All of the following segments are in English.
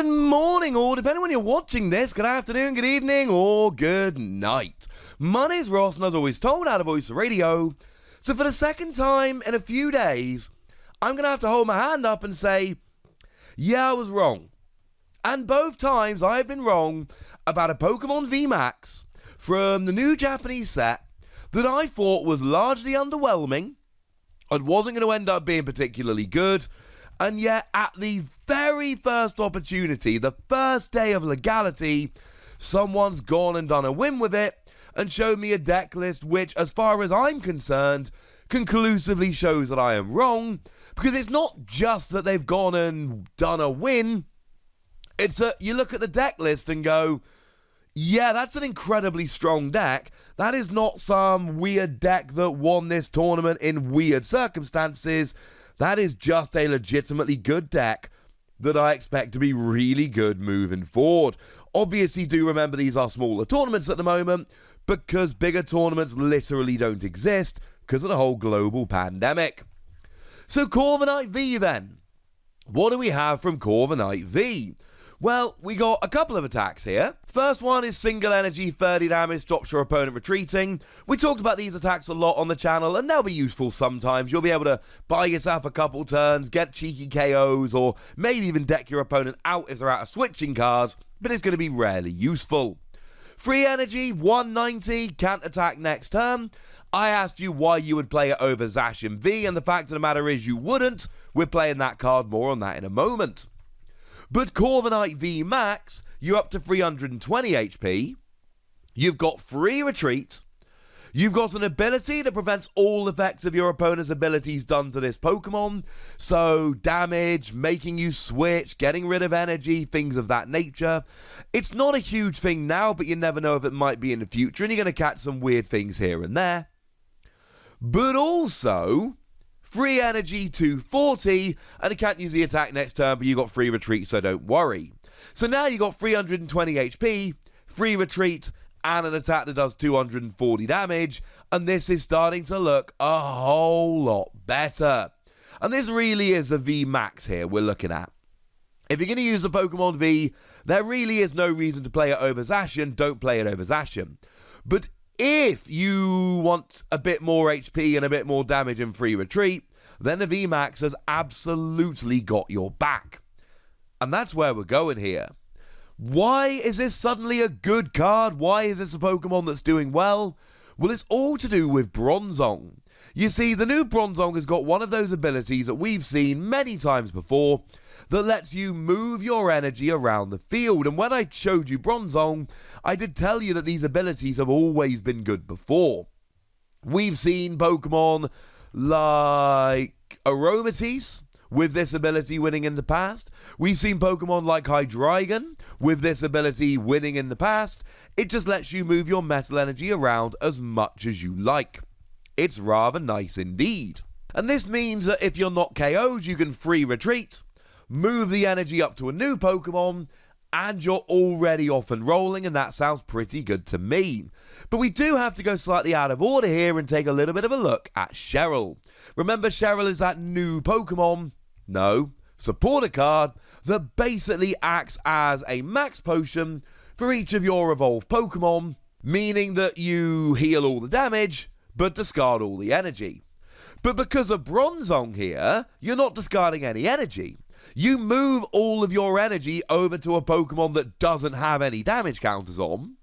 Good morning, or depending when you're watching this, good afternoon, good evening, or good night. My name's Ross, and as always told out of WOSSY Radio, so for the second time in a few days, I'm going to have to hold my hand up and say, yeah, I was wrong. And both times I've been wrong about a Pokémon VMAX from the new Japanese set that I thought was largely underwhelming and wasn't going to end up being particularly good. And yet, at the very first opportunity, the first day of legality, someone's gone and done a win with it and showed me a deck list which, as far as I'm concerned, conclusively shows that I am wrong. Because it's not just that they've gone and done a win. It's that you look at the deck list and go, yeah, that's an incredibly strong deck. That is not some weird deck that won this tournament in weird circumstances. That is just a legitimately good deck that I expect to be really good moving forward. Obviously, do remember these are smaller tournaments at the moment because bigger tournaments literally don't exist because of the whole global pandemic. So Corviknight V then. What do we have from Corviknight V? Well, we got a couple of attacks here. First one is single energy, 30 damage, stops your opponent retreating. We talked about these attacks a lot on the channel, and they'll be useful sometimes. You'll be able to buy yourself a couple turns, get cheeky KOs, or maybe even deck your opponent out if they're out of switching cards, but it's going to be rarely useful. Free energy, 190, can't attack next turn. I asked you why you would play it over Zacian V, and the fact of the matter is you wouldn't. We're playing that card, more on that in a moment. But Corviknight VMAX, you're up to 320 HP, you've got free retreat, you've got an ability that prevents all effects of your opponent's abilities done to this Pokemon, so damage, making you switch, getting rid of energy, things of that nature. It's not a huge thing now, but you never know if it might be in the future, and you're going to catch some weird things here and there. But also, free energy 240, and it can't use the attack next turn, but you got free retreat, so don't worry. So now you got 320 HP, free retreat, and an attack that does 240 damage, and this is starting to look a whole lot better. And this really is a V Max here we're looking at. If you're going to use the Pokemon V, there really is no reason to play it over Zacian, don't play it over Zacian. But if you want a bit more HP and a bit more damage and free retreat, then the VMAX has absolutely got your back. And that's where we're going here. Why is this suddenly a good card? Why is this a Pokemon that's doing well? Well, it's all to do with Bronzong. You see, the new Bronzong has got one of those abilities that we've seen many times before that lets you move your energy around the field. And when I showed you Bronzong, I did tell you that these abilities have always been good before. We've seen Pokemon like Aromatisse with this ability winning in the past. We've seen Pokemon like Hydreigon with this ability winning in the past. It just lets you move your metal energy around as much as you like. It's rather nice indeed. And this means that if you're not KO'd, you can free retreat, move the energy up to a new Pokemon, and you're already off and rolling, and that sounds pretty good to me. But we do have to go slightly out of order here and take a little bit of a look at Cheryl. Remember, Cheryl is that new Pokemon, no, supporter card, that basically acts as a max potion for each of your evolved Pokemon, meaning that you heal all the damage, but discard all the energy. But because of Bronzong here, you're not discarding any energy. You move all of your energy over to a Pokemon that doesn't have any damage counters on,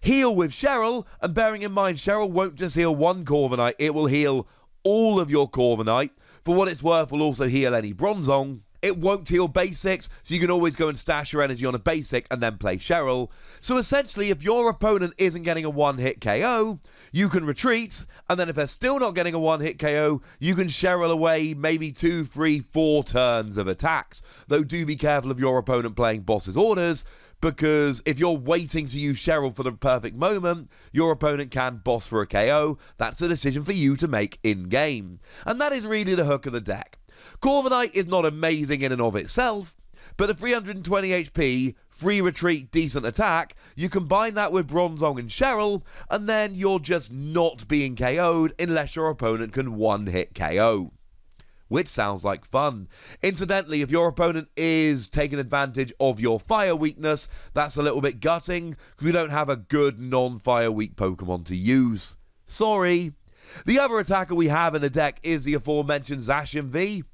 heal with Cheryl, and bearing in mind Cheryl won't just heal one Corviknight, it will heal all of your Corviknight. For what it's worth, will also heal any Bronzong. It won't heal basics, so you can always go and stash your energy on a basic and then play Cheryl. So essentially, if your opponent isn't getting a one-hit KO, you can retreat, and then if they're still not getting a one-hit KO, you can Cheryl away maybe 2, 3, 4 turns of attacks. Though do be careful of your opponent playing boss's orders, because if you're waiting to use Cheryl for the perfect moment, your opponent can boss for a KO. That's a decision for you to make in-game. And that is really the hook of the deck. Corviknight is not amazing in and of itself, but at 320 HP, free retreat, decent attack, you combine that with Bronzong and Cheryl, and then you're just not being KO'd unless your opponent can one-hit KO. which sounds like fun. Incidentally, if your opponent is taking advantage of your fire weakness, that's a little bit gutting, because we don't have a good non-fire weak Pokemon to use. Sorry. The other attacker we have in the deck is the aforementioned Zacian V.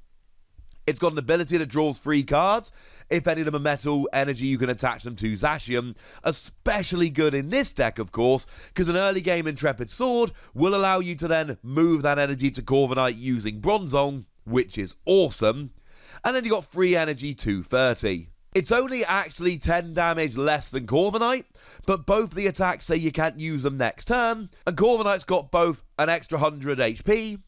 It's got an ability that draws 3 cards. If any of them are metal energy, you can attach them to Zacian. Especially good in this deck, of course, because an early game Intrepid Sword will allow you to then move that energy to Corviknight using Bronzong, which is awesome. And then you got free energy 230. It's only actually 10 damage less than Corviknight, but both the attacks say you can't use them next turn, and Corviknight's got both an extra 100 HP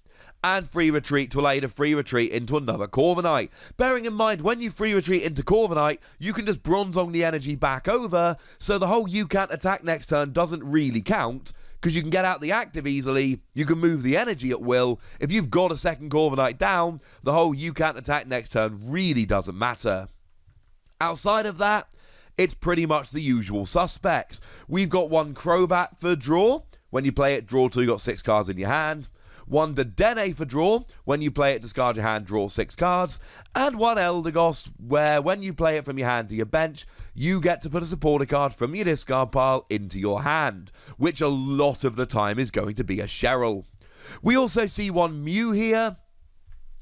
and free retreat to allow you to free retreat into another Corviknight. Bearing in mind, when you free retreat into Corviknight, you can just Bronzong the energy back over, so the whole you can't attack next turn doesn't really count, because you can get out the active easily, you can move the energy at will. If you've got a second Corviknight down, the whole you can't attack next turn really doesn't matter. Outside of that, it's pretty much the usual suspects. We've got one Crobat for draw. When you play it, draw 2, you got 6 cards in your hand. One Dedenne for draw. When you play it, discard your hand, draw 6 cards. And one Eldegoss, where when you play it from your hand to your bench, you get to put a supporter card from your discard pile into your hand, which a lot of the time is going to be a Cheryl. We also see one Mew here.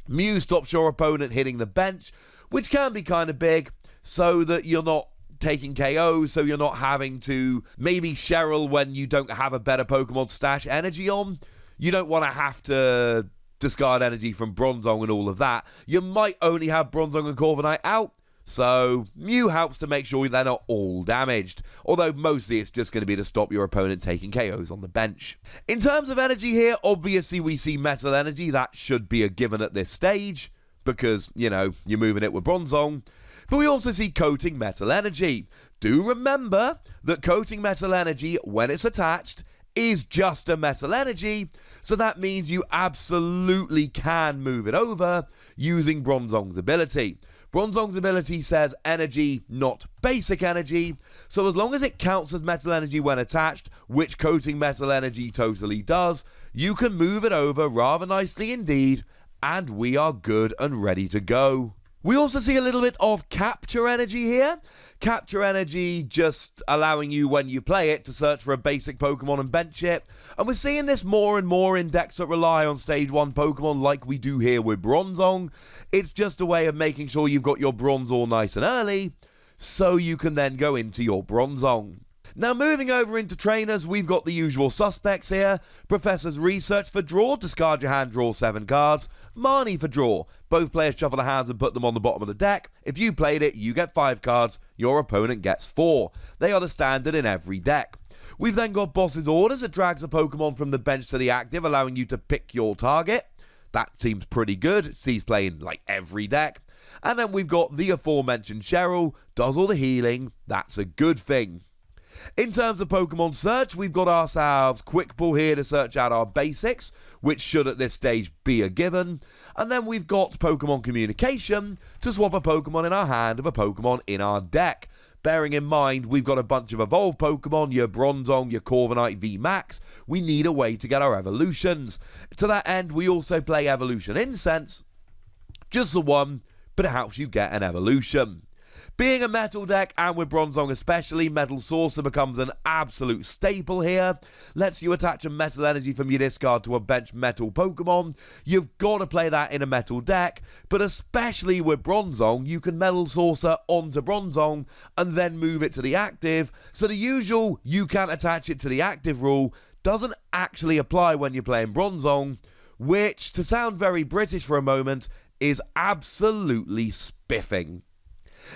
Mew stops your opponent hitting the bench, which can be kind of big, so that you're not taking KO, so you're not having to maybe Cheryl when you don't have a better Pokemon to stash energy on. You don't want to have to discard energy from Bronzong and all of that. You might only have Bronzong and Corviknight out, so Mew helps to make sure they're not all damaged, although mostly it's just going to be to stop your opponent taking KOs on the bench. In terms of energy here, obviously we see Metal Energy. That should be a given at this stage, because, you know, you're moving it with Bronzong. But we also see Coating Metal Energy. Do remember that Coating Metal Energy, when it's attached, is just a Metal Energy, so that means you absolutely can move it over using Bronzong's ability. Bronzong's ability says energy, not basic energy, so as long as it counts as Metal Energy when attached, which Coating Metal Energy totally does, you can move it over rather nicely indeed, and we are good and ready to go. We also see a little bit of Capture Energy here. Capture Energy just allowing you, when you play it, to search for a basic Pokemon and bench it. And we're seeing this more and more in decks that rely on Stage 1 Pokemon like we do here with Bronzong. It's just a way of making sure you've got your Bronze all nice and early, so you can then go into your Bronzong. Now, moving over into trainers, we've got the usual suspects here. Professor's Research for draw, discard your hand, draw 7 cards. Marnie for draw, both players shuffle their hands and put them on the bottom of the deck. If you played it, you get 5 cards, your opponent gets 4. They are the standard in every deck. We've then got Boss's Orders, that drags a Pokemon from the bench to the active, allowing you to pick your target. That seems pretty good. It sees play in like every deck. And then we've got the aforementioned Cheryl, does all the healing. That's a good thing. In terms of Pokemon search, we've got ourselves Quick Pull here to search out our basics, which should at this stage be a given. And then we've got Pokemon Communication to swap a Pokemon in our hand of a Pokemon in our deck. Bearing in mind, we've got a bunch of evolved Pokemon, your Bronzong, your Corviknight VMAX. We need a way to get our evolutions. To that end, we also play Evolution Incense. Just the one, but it helps you get an evolution. Being a metal deck, and with Bronzong especially, Metal Saucer becomes an absolute staple here. Lets you attach a Metal Energy from your discard to a bench metal Pokemon. You've got to play that in a metal deck, but especially with Bronzong, you can Metal Saucer onto Bronzong and then move it to the active, so the usual you can't attach it to the active rule doesn't actually apply when you're playing Bronzong, which, to sound very British for a moment, is absolutely spiffing.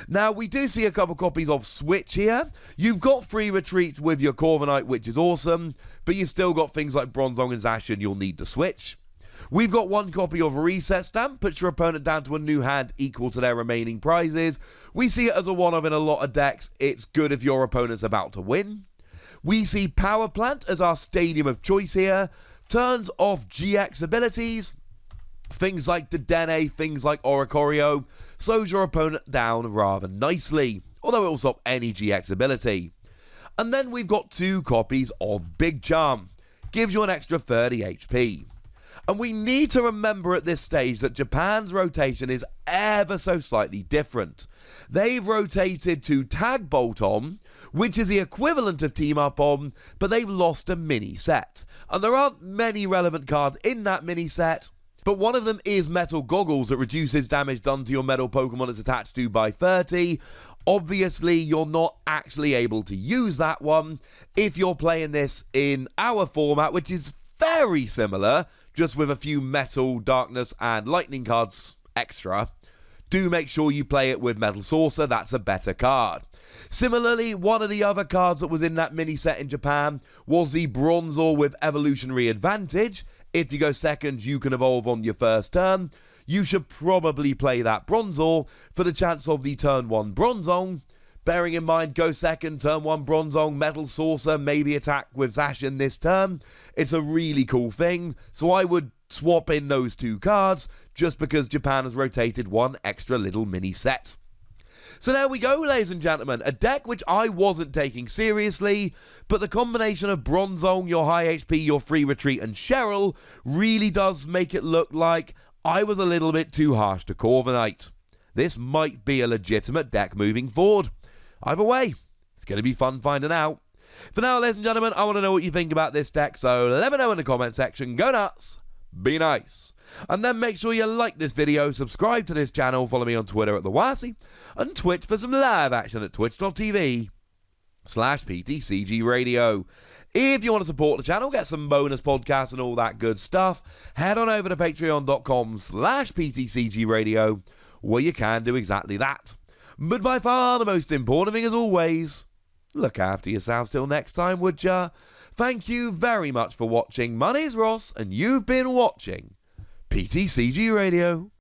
Now, we do see a couple copies of Switch here. You've got free retreats with your Corviknight, which is awesome, but you've still got things like Bronzong and Zacian you'll need to switch. We've got one copy of Reset Stamp, puts your opponent down to a new hand equal to their remaining prizes. We see it as a one-of in a lot of decks. It's good if your opponent's about to win. We see Power Plant as our stadium of choice here. Turns off GX abilities. Things like Dedenne, things like Oricorio, slows your opponent down rather nicely, although it will stop any GX ability. And then we've got 2 copies of Big Charm, gives you an extra 30 HP. And we need to remember at this stage that Japan's rotation is ever so slightly different. They've rotated to Tag Bolt On, which is the equivalent of Team Up On, but they've lost a mini set. And there aren't many relevant cards in that mini set, but one of them is Metal Goggles that reduces damage done to your metal Pokemon it's attached to by 30. Obviously, you're not actually able to use that one if you're playing this in our format, which is very similar, just with a few Metal, Darkness, and Lightning cards extra. Do make sure you play it with Metal Saucer, that's a better card. Similarly, one of the other cards that was in that mini set in Japan was the Bronzor with Evolutionary Advantage. If you go second, you can evolve on your first turn. You should probably play that Bronzor for the chance of the turn 1 Bronzong. Bearing in mind, go second, turn 1 Bronzong, Metal Saucer, maybe attack with Zacian this turn. It's a really cool thing, so I would swap in those two cards just because Japan has rotated one extra little mini set. So there we go, ladies and gentlemen, a deck which I wasn't taking seriously, but the combination of Bronzong, your high HP, your free retreat, and Cheryl really does make it look like I was a little bit too harsh to Corviknight. This might be a legitimate deck moving forward. Either way, it's going to be fun finding out. For now, ladies and gentlemen, I want to know what you think about this deck, so let me know in the comment section. Go nuts, be nice. And then make sure you like this video, subscribe to this channel, follow me on Twitter at the WOSSY, and Twitch for some live action at twitch.tv/PTCGRadio. If you want to support the channel, get some bonus podcasts and all that good stuff, head on over to patreon.com/PTCGRadio, where you can do exactly that. But by far the most important thing, as always, look after yourselves till next time, would ya? Thank you very much for watching. My name's Ross, and you've been watching PTCG Radio.